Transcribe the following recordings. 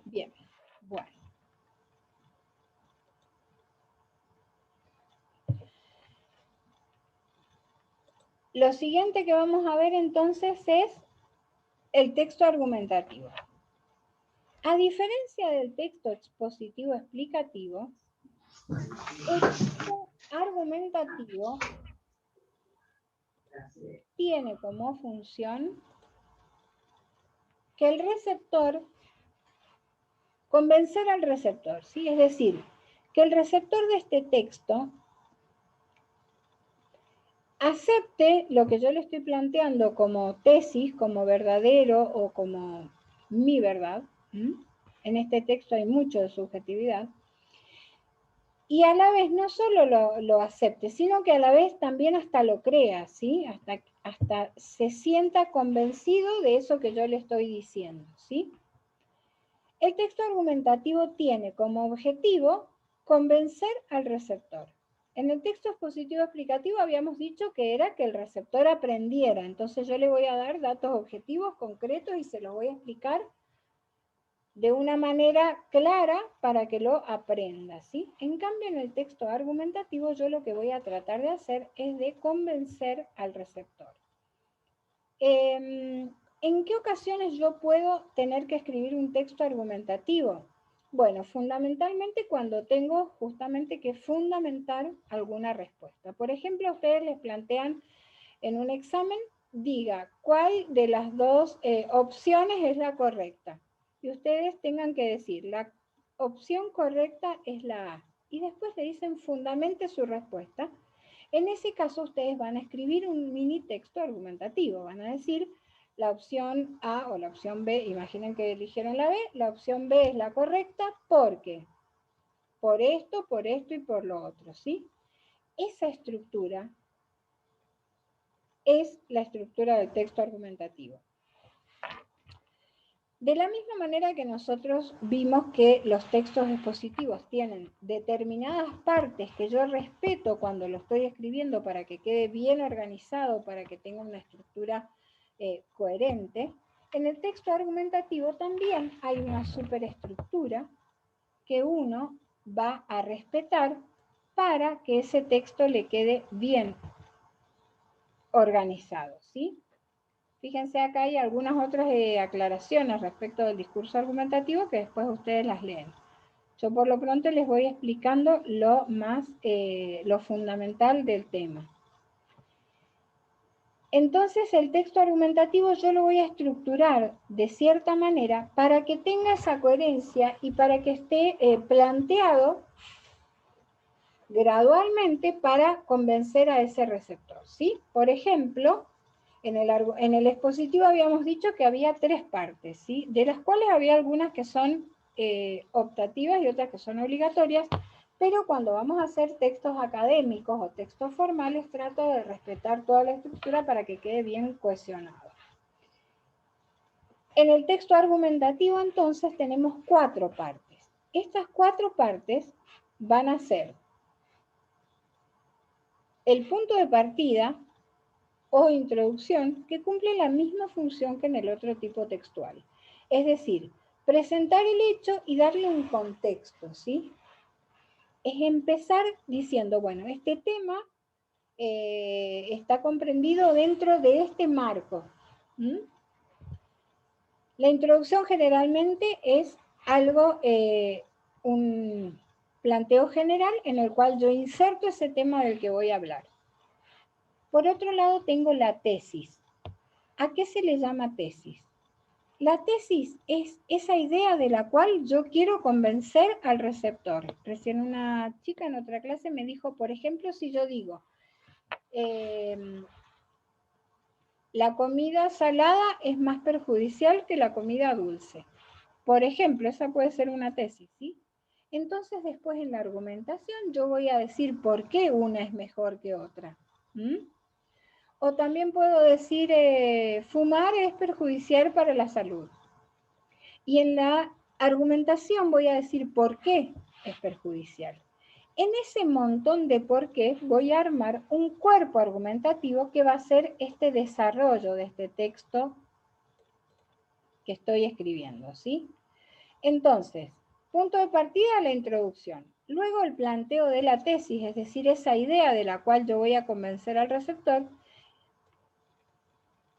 Bien, bueno. Lo siguiente que vamos a ver entonces es el texto argumentativo. A diferencia del texto expositivo explicativo, el texto argumentativo tiene como función que el receptor, convencer al receptor, ¿sí? Es decir, que el receptor de este texto acepte lo que yo le estoy planteando como tesis, como verdadero o como mi verdad. En este texto hay mucho de subjetividad. Y a la vez no solo lo acepte, sino que a la vez también hasta lo crea, ¿sí? Hasta se sienta convencido de eso que yo le estoy diciendo, ¿sí? El texto argumentativo tiene como objetivo convencer al receptor. En el texto expositivo explicativo habíamos dicho que era que el receptor aprendiera, entonces yo le voy a dar datos objetivos, concretos y se los voy a explicar de una manera clara para que lo aprenda, ¿sí? En cambio, en el texto argumentativo yo lo que voy a tratar de hacer es de convencer al receptor. ¿En qué ocasiones yo puedo tener que escribir un texto argumentativo? Bueno, fundamentalmente cuando tengo justamente que fundamentar alguna respuesta. Por ejemplo, a ustedes les plantean en un examen, diga cuál de las dos opciones es la correcta. Y ustedes tengan que decir, la opción correcta es la A. Y después le dicen fundamente su respuesta. En ese caso ustedes van a escribir un mini texto argumentativo. Van a decir la opción A o la opción B, imaginen que eligieron la B, la opción B es la correcta porque por esto y por lo otro, ¿sí? Esa estructura es la estructura del texto argumentativo. De la misma manera que nosotros vimos que los textos expositivos tienen determinadas partes que yo respeto cuando lo estoy escribiendo para que quede bien organizado, para que tenga una estructura coherente, en el texto argumentativo también hay una superestructura que uno va a respetar para que ese texto le quede bien organizado, ¿sí? Fíjense, acá hay algunas otras aclaraciones respecto del discurso argumentativo que después ustedes las leen. Yo por lo pronto les voy explicando lo fundamental del tema. Entonces el texto argumentativo yo lo voy a estructurar de cierta manera para que tenga esa coherencia y para que esté planteado gradualmente para convencer a ese receptor, ¿sí? Por ejemplo, en el expositivo habíamos dicho que había 3 partes, ¿sí? De las cuales había algunas que son optativas y otras que son obligatorias, pero cuando vamos a hacer textos académicos o textos formales, trato de respetar toda la estructura para que quede bien cohesionado. En el texto argumentativo, entonces, tenemos 4 partes. Estas 4 partes van a ser el punto de partida o introducción que cumple la misma función que en el otro tipo textual. Es decir, presentar el hecho y darle un contexto, ¿sí? Es empezar diciendo, bueno, este tema está comprendido dentro de este marco. La introducción generalmente es algo, un planteo general en el cual yo inserto ese tema del que voy a hablar. Por otro lado, tengo la tesis. ¿A qué se le llama tesis? La tesis es esa idea de la cual yo quiero convencer al receptor. Recién una chica en otra clase me dijo, por ejemplo, si yo digo, la comida salada es más perjudicial que la comida dulce. Por ejemplo, esa puede ser una tesis, ¿sí? Entonces después en la argumentación yo voy a decir por qué una es mejor que otra. O también puedo decir, fumar es perjudicial para la salud. Y en la argumentación voy a decir por qué es perjudicial. En ese montón de por qué voy a armar un cuerpo argumentativo que va a ser este desarrollo de este texto que estoy escribiendo, ¿sí? Entonces, punto de partida, la introducción. Luego el planteo de la tesis, es decir, esa idea de la cual yo voy a convencer al receptor.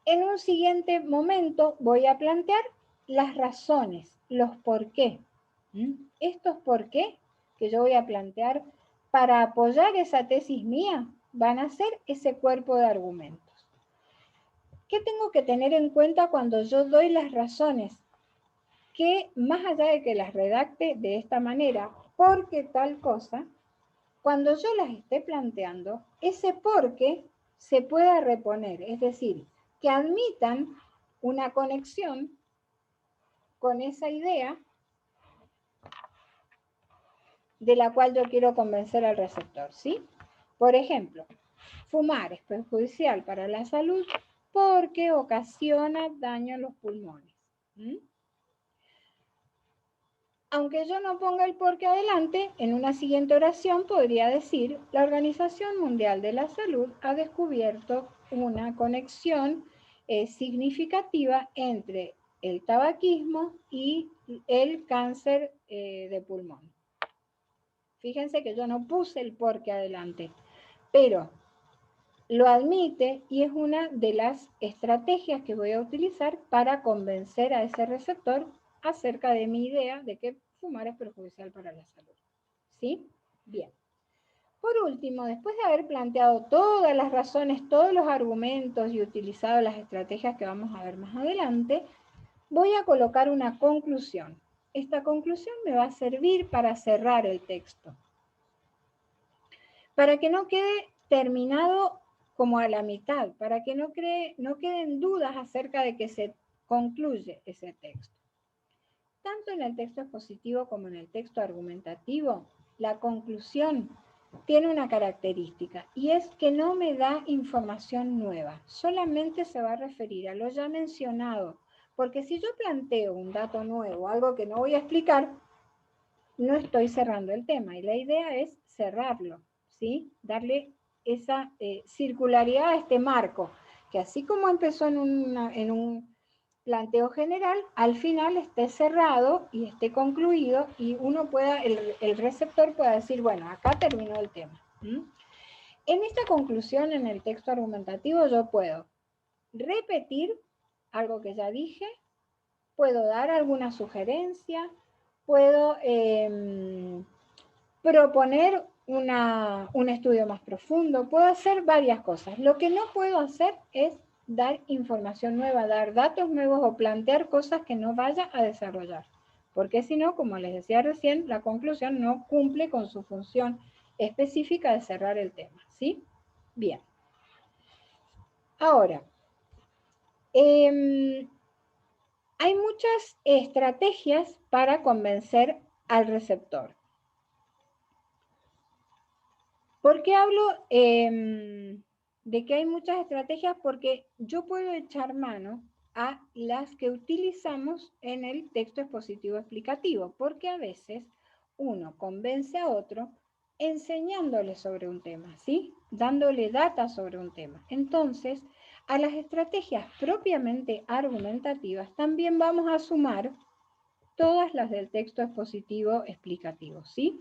En un siguiente momento voy a plantear las razones, los por qué. Estos por qué que yo voy a plantear para apoyar esa tesis mía van a ser ese cuerpo de argumentos. ¿Qué tengo que tener en cuenta cuando yo doy las razones? Que más allá de que las redacte de esta manera, porque tal cosa, cuando yo las esté planteando, ese por qué se pueda reponer, es decir, que admitan una conexión con esa idea de la cual yo quiero convencer al receptor, ¿sí? Por ejemplo, fumar es perjudicial para la salud porque ocasiona daño a los pulmones. Aunque yo no ponga el por qué adelante, en una siguiente oración podría decir, la Organización Mundial de la Salud ha descubierto una conexión significativa entre el tabaquismo y el cáncer de pulmón. Fíjense que yo no puse el por qué adelante, pero lo admite y es una de las estrategias que voy a utilizar para convencer a ese receptor acerca de mi idea de que fumar es perjudicial para la salud. ¿Sí? Bien. Por último, después de haber planteado todas las razones, todos los argumentos y utilizado las estrategias que vamos a ver más adelante, voy a colocar una conclusión. Esta conclusión me va a servir para cerrar el texto, para que no quede terminado como a la mitad, para que no queden dudas acerca de que se concluye ese texto. Tanto en el texto expositivo como en el texto argumentativo, la conclusión tiene una característica y es que no me da información nueva, solamente se va a referir a lo ya mencionado, porque si yo planteo un dato nuevo, algo que no voy a explicar, no estoy cerrando el tema y la idea es cerrarlo, ¿sí? Darle esa circularidad a este marco, que así como empezó en un planteo general, al final esté cerrado y esté concluido y uno pueda, el receptor pueda decir, bueno, acá terminó el tema. En esta conclusión, en el texto argumentativo, yo puedo repetir algo que ya dije, puedo dar alguna sugerencia, puedo proponer un estudio más profundo, puedo hacer varias cosas. Lo que no puedo hacer es dar información nueva, dar datos nuevos o plantear cosas que no vaya a desarrollar. Porque si no, como les decía recién, la conclusión no cumple con su función específica de cerrar el tema, ¿sí? Bien. Ahora, hay muchas estrategias para convencer al receptor. ¿Por qué hablo de que hay muchas estrategias? Porque yo puedo echar mano a las que utilizamos en el texto expositivo explicativo, porque a veces uno convence a otro enseñándole sobre un tema, ¿sí? Dándole data sobre un tema. Entonces, a las estrategias propiamente argumentativas también vamos a sumar todas las del texto expositivo explicativo, ¿sí?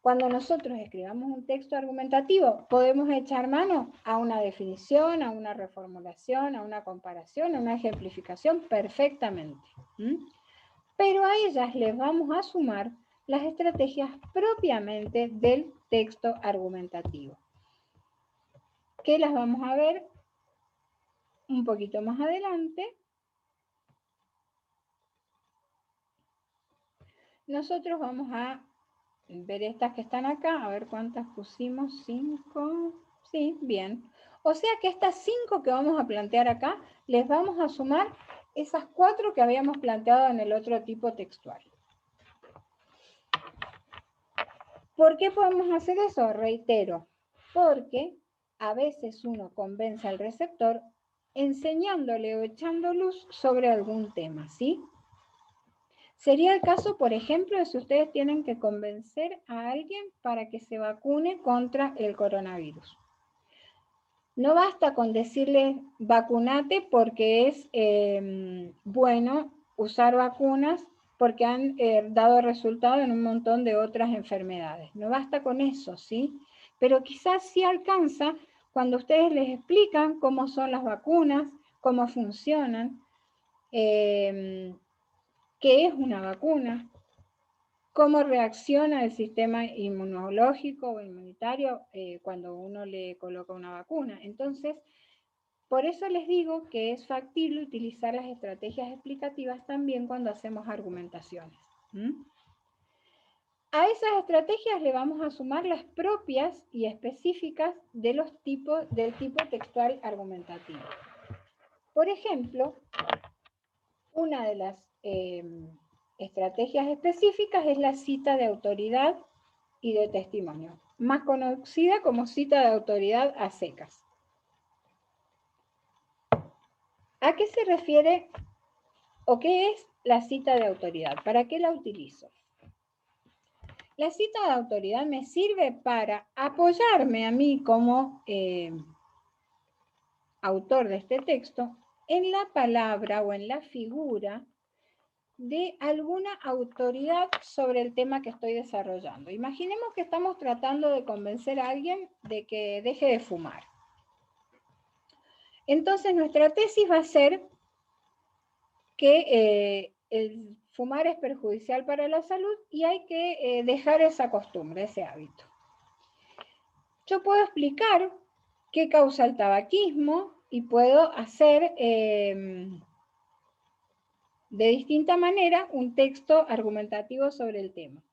Cuando nosotros escribamos un texto argumentativo, podemos echar mano a una definición, a una reformulación, a una comparación, a una ejemplificación perfectamente. Pero a ellas les vamos a sumar las estrategias propiamente del texto argumentativo, que las vamos a ver un poquito más adelante. Nosotros vamos a ver estas que están acá, a ver cuántas pusimos, 5, sí, bien. O sea que estas 5 que vamos a plantear acá, les vamos a sumar esas 4 que habíamos planteado en el otro tipo textual. ¿Por qué podemos hacer eso? Reitero, porque a veces uno convence al receptor enseñándole o echando luz sobre algún tema, ¿sí? Sería el caso, por ejemplo, de si ustedes tienen que convencer a alguien para que se vacune contra el coronavirus. No basta con decirle vacunate porque es bueno usar vacunas porque han dado resultado en un montón de otras enfermedades. No basta con eso, ¿sí? Pero quizás sí alcanza cuando ustedes les explican cómo son las vacunas, cómo funcionan, qué es una vacuna, cómo reacciona el sistema inmunológico o inmunitario cuando uno le coloca una vacuna. Entonces, por eso les digo que es factible utilizar las estrategias explicativas también cuando hacemos argumentaciones. A esas estrategias le vamos a sumar las propias y específicas de del tipo textual argumentativo. Por ejemplo, una de las estrategias específicas es la cita de autoridad y de testimonio, más conocida como cita de autoridad a secas. ¿A qué se refiere o qué es la cita de autoridad? ¿Para qué la utilizo? La cita de autoridad me sirve para apoyarme a mí como autor de este texto en la palabra o en la figura de alguna autoridad sobre el tema que estoy desarrollando. Imaginemos que estamos tratando de convencer a alguien de que deje de fumar. Entonces nuestra tesis va a ser que el fumar es perjudicial para la salud y hay que dejar esa costumbre, ese hábito. Yo puedo explicar qué causa el tabaquismo y puedo hacer de distinta manera un texto argumentativo sobre el tema.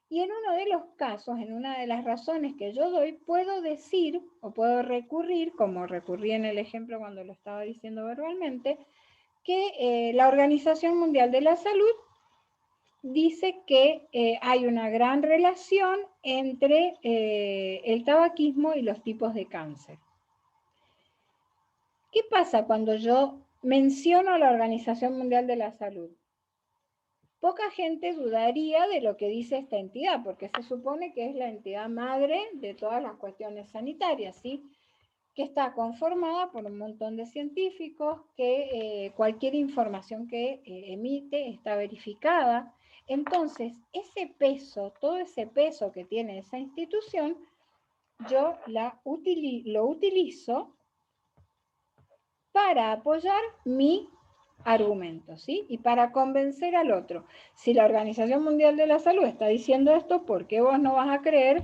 Y en uno de los casos, en una de las razones que yo doy, puedo decir o puedo recurrir, como recurrí en el ejemplo cuando lo estaba diciendo verbalmente, que la Organización Mundial de la Salud dice que hay una gran relación entre el tabaquismo y los tipos de cáncer. ¿Qué pasa cuando yo menciono a la Organización Mundial de la Salud? Poca gente dudaría de lo que dice esta entidad, porque se supone que es la entidad madre de todas las cuestiones sanitarias, ¿sí? Que está conformada por un montón de científicos, que cualquier información que emite está verificada. Entonces, ese peso, todo ese peso que tiene esa institución, yo lo utilizo para apoyar mi argumento, ¿sí? Y para convencer al otro. Si la Organización Mundial de la Salud está diciendo esto, ¿por qué vos no vas a creer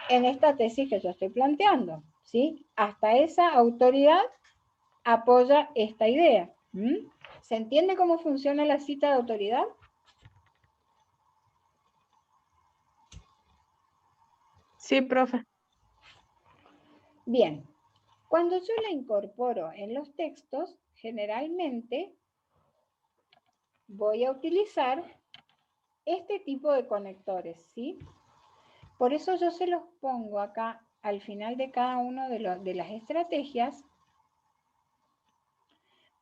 en esta tesis que yo estoy planteando? ¿Sí? Hasta esa autoridad apoya esta idea. ¿Se entiende cómo funciona la cita de autoridad? Sí, profe. Bien, cuando yo la incorporo en los textos, generalmente voy a utilizar este tipo de conectores, ¿sí? Por eso yo se los pongo acá al final de cada una de las estrategias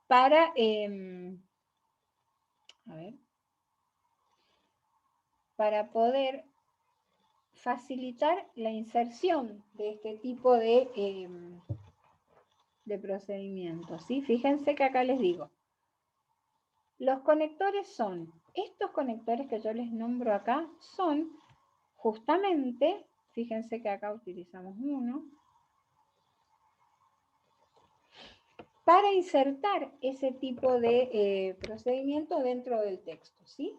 para, para poder facilitar la inserción de este tipo de procedimientos, ¿sí? Fíjense que acá les digo, los conectores son, estos conectores que yo les nombro acá, son justamente, fíjense que acá utilizamos uno, para insertar ese tipo de procedimiento dentro del texto, ¿sí?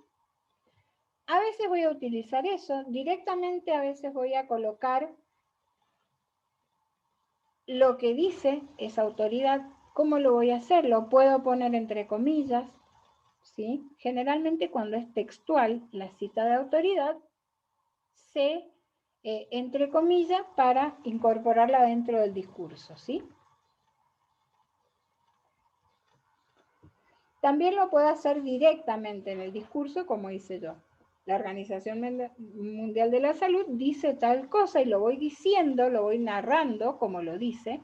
A veces voy a utilizar eso, directamente a veces voy a colocar lo que dice esa autoridad. ¿Cómo lo voy a hacer? Lo puedo poner entre comillas, ¿sí? Generalmente cuando es textual la cita de autoridad, se entre comillas para incorporarla dentro del discurso, ¿sí? También lo puedo hacer directamente en el discurso, como hice yo. La Organización Mundial de la Salud dice tal cosa y lo voy diciendo, lo voy narrando como lo dice,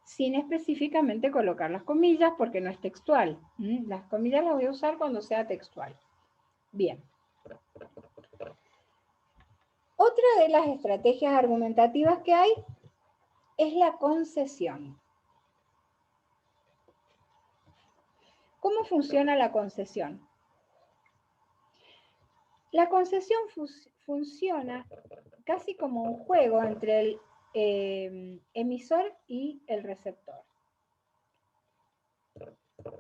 sin específicamente colocar las comillas porque no es textual. Las comillas las voy a usar cuando sea textual. Bien. Otra de las estrategias argumentativas que hay es la concesión. ¿Cómo funciona la concesión? La concesión funciona casi como un juego entre el emisor y el receptor.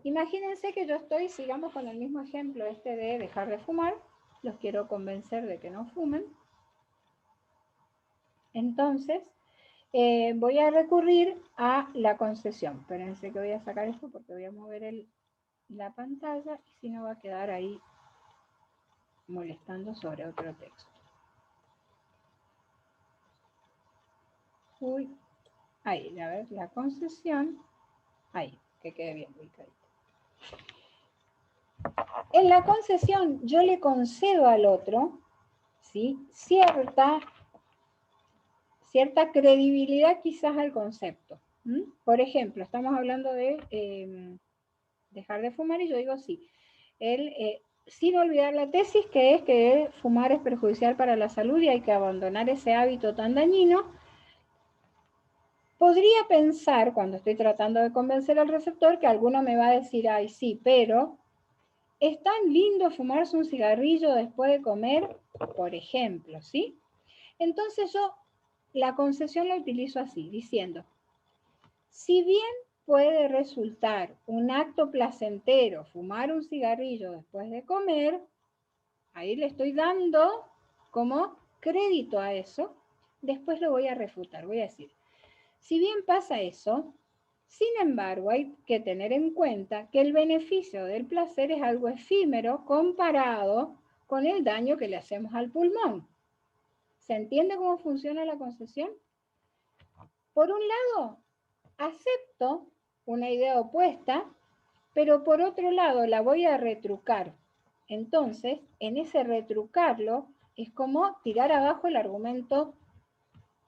Imagínense que yo estoy, sigamos con el mismo ejemplo este de dejar de fumar, los quiero convencer de que no fumen. Entonces, voy a recurrir a la concesión. Espérense que voy a sacar esto porque voy a mover la pantalla y si no va a quedar ahí molestando sobre otro texto. Uy, ahí, a ver, la concesión, ahí, que quede bien ubicadito. En la concesión yo le concedo al otro, ¿sí?, cierta credibilidad quizás al concepto. Por ejemplo, estamos hablando de dejar de fumar y yo digo sí. Él, sin olvidar la tesis que es que fumar es perjudicial para la salud y hay que abandonar ese hábito tan dañino. Podría pensar, cuando estoy tratando de convencer al receptor, que alguno me va a decir, ay, sí, pero es tan lindo fumarse un cigarrillo después de comer, por ejemplo, ¿sí? Entonces yo la concesión la utilizo así, diciendo, si bien puede resultar un acto placentero fumar un cigarrillo después de comer, ahí le estoy dando como crédito a eso, después lo voy a refutar, voy a decir, si bien pasa eso, sin embargo hay que tener en cuenta que el beneficio del placer es algo efímero comparado con el daño que le hacemos al pulmón. ¿Se entiende cómo funciona la concesión? Por un lado, acepto una idea opuesta, pero por otro lado la voy a retrucar. Entonces, en ese retrucarlo es como tirar abajo el argumento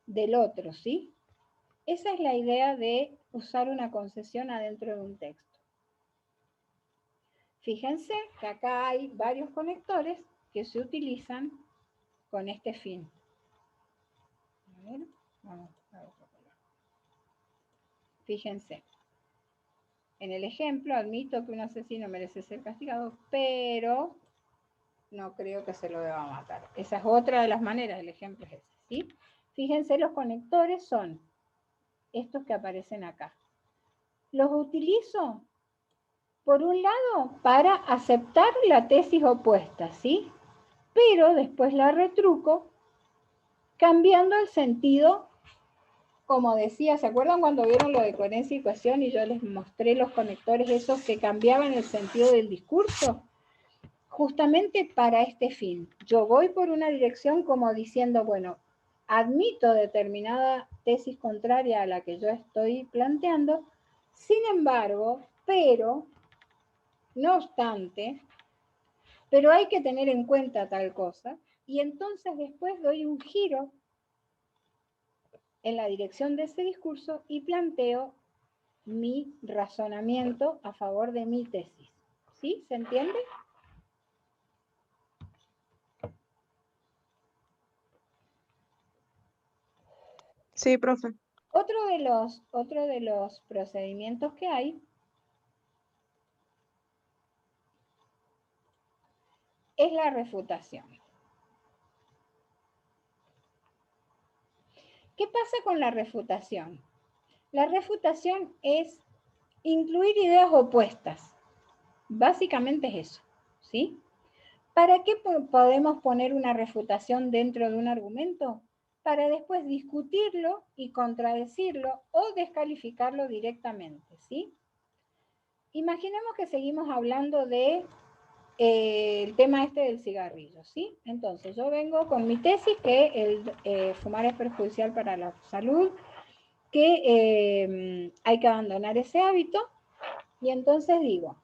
del otro, ¿sí? Esa es la idea de usar una concesión adentro de un texto. Fíjense que acá hay varios conectores que se utilizan con este fin. A ver, vamos a ver otro color. Fíjense. En el ejemplo, admito que un asesino merece ser castigado, pero no creo que se lo deba matar. Esa es otra de las maneras, el ejemplo es ese, ¿sí? Fíjense, los conectores son estos que aparecen acá. Los utilizo, por un lado, para aceptar la tesis opuesta, ¿sí? Pero después la retruco cambiando el sentido, como decía, ¿se acuerdan cuando vieron lo de coherencia y cohesión y yo les mostré los conectores esos que cambiaban el sentido del discurso? Justamente para este fin. Yo voy por una dirección como diciendo, bueno, admito determinada tesis contraria a la que yo estoy planteando, sin embargo, pero, no obstante, pero hay que tener en cuenta tal cosa, y entonces después doy un giro en la dirección de ese discurso y planteo mi razonamiento a favor de mi tesis. ¿Sí? ¿Se entiende? Sí, profe. Otro de los procedimientos que hay es la refutación. ¿Qué pasa con la refutación? La refutación es incluir ideas opuestas. Básicamente es eso, ¿sí? ¿Para qué podemos poner una refutación dentro de un argumento? Para después discutirlo y contradecirlo o descalificarlo directamente, ¿sí? Imaginemos que seguimos hablando de el tema este del cigarrillo, ¿sí? Entonces, yo vengo con mi tesis que el fumar es perjudicial para la salud, que hay que abandonar ese hábito, y entonces digo,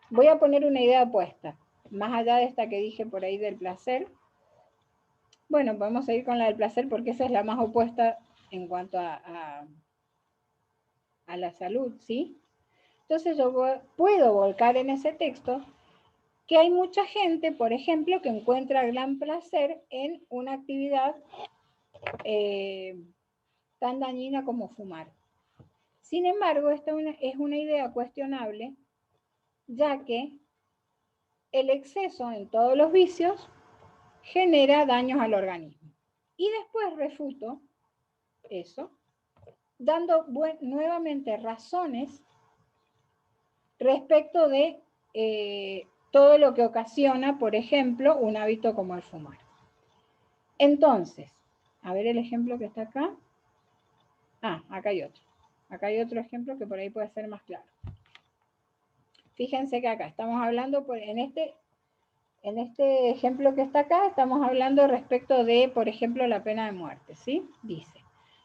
voy a poner una idea opuesta, más allá de esta que dije por ahí del placer. Bueno, podemos seguir con la del placer porque esa es la más opuesta en cuanto a la salud, ¿sí? Entonces yo puedo volcar en ese texto que hay mucha gente, por ejemplo, que encuentra gran placer en una actividad tan dañina como fumar. Sin embargo, esta es una idea cuestionable, ya que el exceso en todos los vicios genera daños al organismo. Y después refuto eso, dando nuevamente razones respecto de todo lo que ocasiona, por ejemplo, un hábito como el fumar. Entonces, a ver el ejemplo que está acá. Ah, acá hay otro. Acá hay otro ejemplo que por ahí puede ser más claro. Fíjense que acá estamos hablando, en este ejemplo que está acá, estamos hablando respecto de, por ejemplo, la pena de muerte, ¿sí? Dice,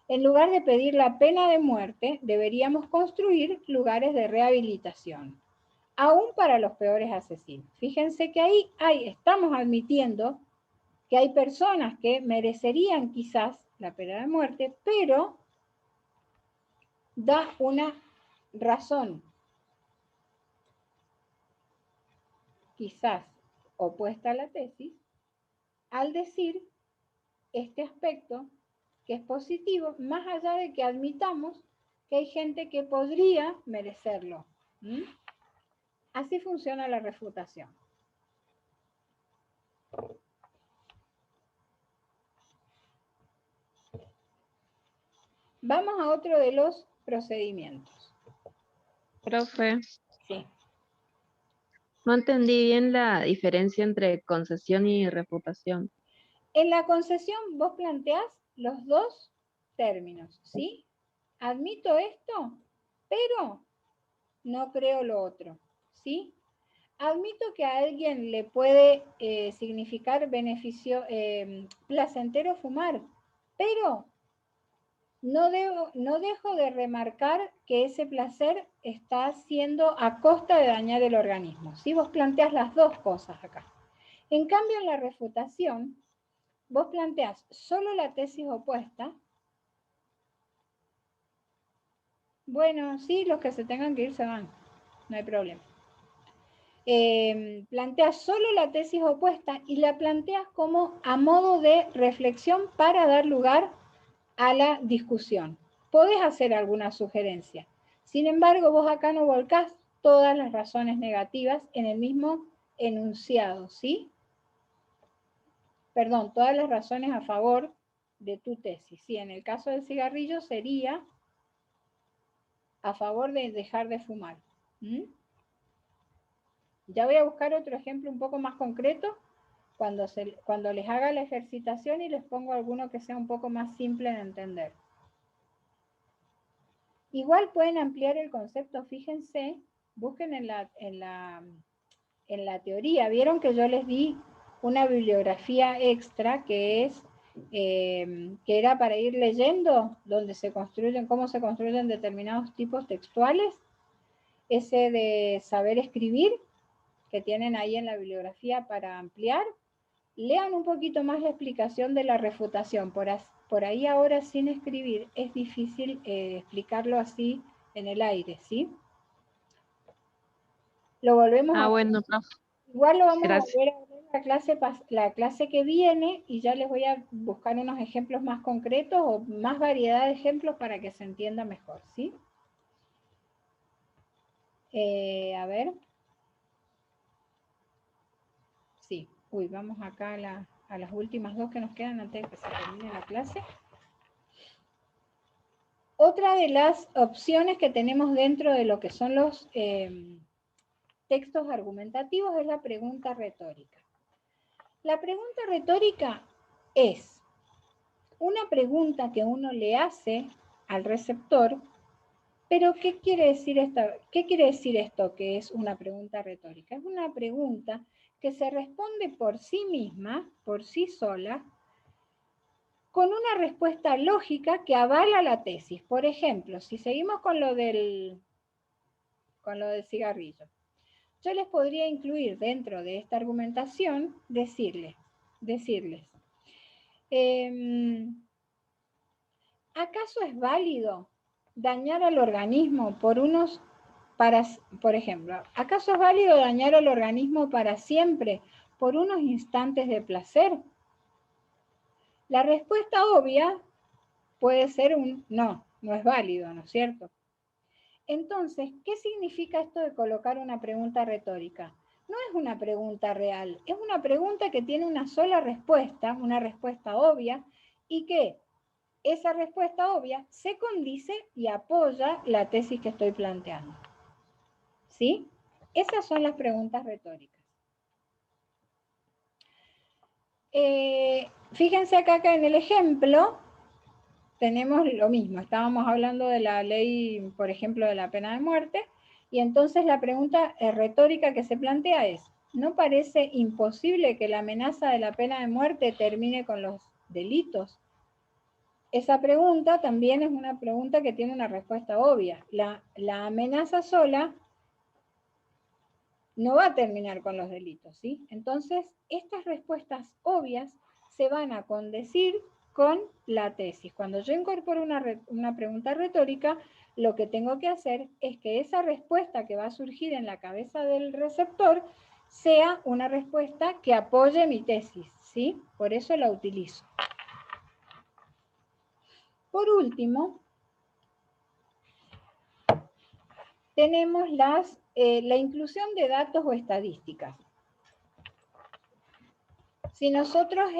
en lugar de pedir la pena de muerte, deberíamos construir lugares de rehabilitación, aún para los peores asesinos. Fíjense que ahí estamos admitiendo que hay personas que merecerían quizás la pena de muerte, pero da una razón quizás opuesta a la tesis al decir este aspecto que es positivo, más allá de que admitamos que hay gente que podría merecerlo. ¿Mm? Así funciona la refutación. Vamos a otro de los procedimientos. Profe, Sí. no entendí bien la diferencia entre concesión y refutación. En la concesión vos planteás los dos términos, ¿sí? Admito esto, pero no creo lo otro, ¿sí? Admito que a alguien le puede significar beneficio placentero fumar, pero no dejo de remarcar que ese placer está siendo a costa de dañar el organismo. ¿Sí? Vos planteás las dos cosas acá. En cambio, en la refutación, vos planteás solo la tesis opuesta. Bueno, sí, los que se tengan que ir se van, no hay problema. Planteas solo la tesis opuesta y la planteas como a modo de reflexión para dar lugar a la discusión. Podés hacer alguna sugerencia. Sin embargo, vos acá no volcás todas las razones negativas en el mismo enunciado, ¿sí? Perdón, todas las razones a favor de tu tesis. Sí, en el caso del cigarrillo sería a favor de dejar de fumar. ¿Mm? Ya voy a buscar otro ejemplo un poco más concreto cuando les haga la ejercitación y les pongo alguno que sea un poco más simple de entender. Igual pueden ampliar el concepto, fíjense, busquen en la teoría. Vieron que yo les di una bibliografía extra que es que era para ir leyendo cómo se construyen determinados tipos textuales. Ese de saber escribir que tienen ahí en la bibliografía para ampliar. Lean un poquito más la explicación de la refutación. Por ahí ahora sin escribir es difícil explicarlo así en el aire, ¿sí? Lo volvemos a ver. Bueno, profe. Igual lo vamos Gracias. a volver a ver la clase que viene y ya les voy a buscar unos ejemplos más concretos o más variedad de ejemplos para que se entienda mejor, ¿sí? A ver. Sí. Uy, vamos acá a las últimas dos que nos quedan antes de que se termine la clase. Otra de las opciones que tenemos dentro de lo que son los textos argumentativos es la pregunta retórica. La pregunta retórica es una pregunta que uno le hace al receptor, pero ¿qué quiere decir esto que es una pregunta retórica? Es una pregunta que se responde por sí misma, por sí sola, con una respuesta lógica que avala la tesis. Por ejemplo, si seguimos con lo del cigarrillo, yo les podría incluir dentro de esta argumentación decirles, ¿acaso es válido dañar al organismo por ejemplo, ¿acaso es válido dañar al organismo para siempre por unos instantes de placer? La respuesta obvia puede ser un no es válido, ¿no es cierto? Entonces, ¿qué significa esto de colocar una pregunta retórica? no es una pregunta real, es una pregunta que tiene una sola respuesta, una respuesta obvia, y que esa respuesta obvia se condice y apoya la tesis que estoy planteando. ¿Sí? Esas son las preguntas retóricas. Fíjense acá que en el ejemplo tenemos lo mismo. Estábamos hablando de la ley, por ejemplo, de la pena de muerte, y entonces la pregunta retórica que se plantea es, ¿no parece imposible que la amenaza de la pena de muerte termine con los delitos? Esa pregunta también es una pregunta que tiene una respuesta obvia. La amenaza sola no va a terminar con los delitos, ¿sí? Entonces, estas respuestas obvias se van a condecir con la tesis. Cuando yo incorporo una pregunta retórica, lo que tengo que hacer es que esa respuesta que va a surgir en la cabeza del receptor sea una respuesta que apoye mi tesis, ¿sí? Por eso la utilizo. Por último, tenemos la inclusión de datos o estadísticas. Si nosotros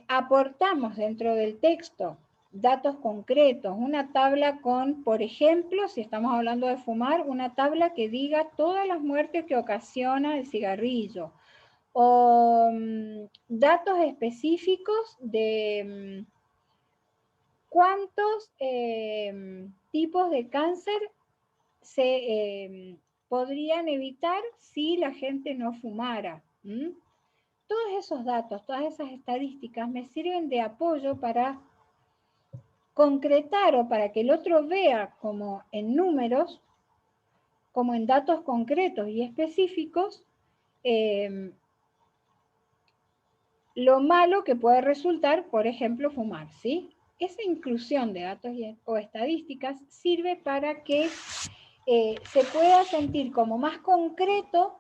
aportamos dentro del texto datos concretos, una tabla con, por ejemplo, si estamos hablando de fumar, una tabla que diga todas las muertes que ocasiona el cigarrillo, o datos específicos de cuántos tipos de cáncer se podrían evitar si la gente no fumara. Todos esos datos, todas esas estadísticas me sirven de apoyo para concretar o para que el otro vea como en números, como en datos concretos y específicos, lo malo que puede resultar, por ejemplo, fumar, ¿sí? Esa inclusión de datos o estadísticas sirve para que se pueda sentir como más concreto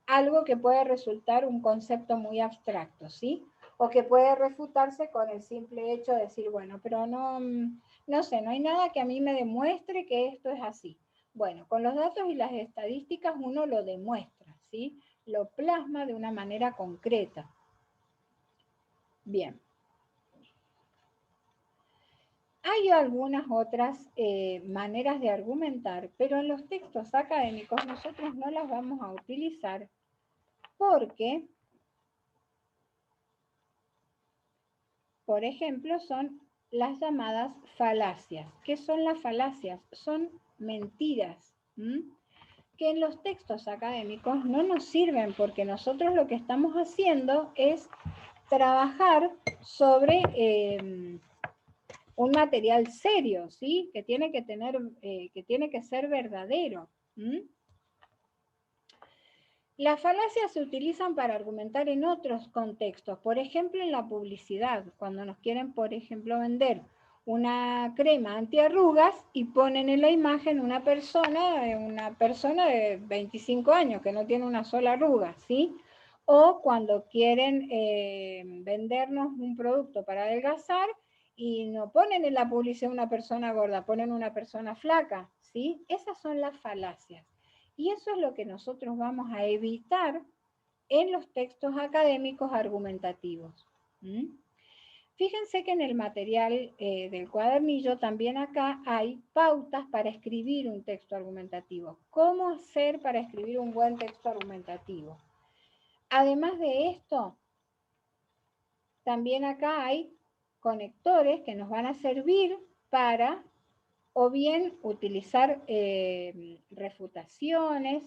algo que puede resultar un concepto muy abstracto, ¿sí? O que puede refutarse con el simple hecho de decir, bueno, pero no sé, no hay nada que a mí me demuestre que esto es así. Bueno, con los datos y las estadísticas uno lo demuestra, ¿sí? Lo plasma de una manera concreta. Bien. Hay algunas otras maneras de argumentar, pero en los textos académicos nosotros no las vamos a utilizar porque, por ejemplo, son las llamadas falacias. ¿Qué son las falacias? Son mentiras, que en los textos académicos no nos sirven porque nosotros lo que estamos haciendo es trabajar sobre un material serio, ¿sí? Que tiene que tener, que tiene que ser verdadero. Las falacias se utilizan para argumentar en otros contextos, por ejemplo en la publicidad, cuando nos quieren, por ejemplo, vender una crema antiarrugas y ponen en la imagen una persona de 25 años que no tiene una sola arruga, ¿sí? O cuando quieren vendernos un producto para adelgazar y no ponen en la publicidad una persona gorda, ponen una persona flaca, ¿sí? Esas son las falacias. Y eso es lo que nosotros vamos a evitar en los textos académicos argumentativos. Fíjense que en el material del cuadernillo también acá hay pautas para escribir un texto argumentativo. ¿Cómo hacer para escribir un buen texto argumentativo? Además de esto, también acá hay conectores que nos van a servir para o bien utilizar refutaciones,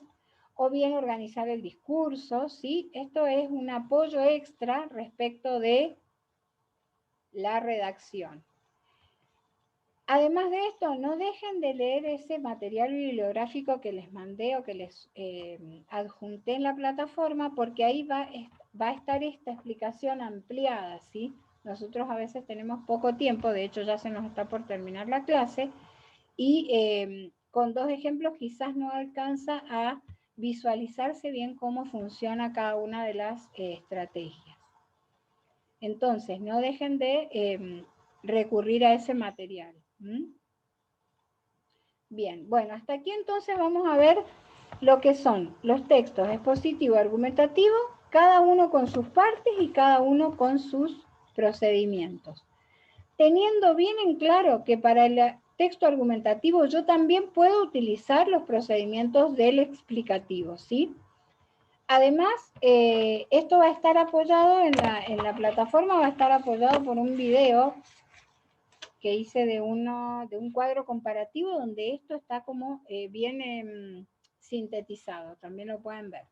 o bien organizar el discurso, ¿sí? Esto es un apoyo extra respecto de la redacción. Además de esto, no dejen de leer ese material bibliográfico que les mandé o que les adjunté en la plataforma, porque ahí va a estar esta explicación ampliada, ¿sí? Nosotros a veces tenemos poco tiempo, de hecho ya se nos está por terminar la clase, y con dos ejemplos quizás no alcanza a visualizarse bien cómo funciona cada una de las estrategias. Entonces, no dejen de recurrir a ese material. Bien, bueno, hasta aquí entonces vamos a ver lo que son los textos expositivo y argumentativo, cada uno con sus partes y cada uno con sus procedimientos. Teniendo bien en claro que para el texto argumentativo yo también puedo utilizar los procedimientos del explicativo, ¿sí? Además, esto va a estar apoyado en la plataforma, va a estar apoyado por un video que hice de un cuadro comparativo donde esto está como bien sintetizado, también lo pueden ver.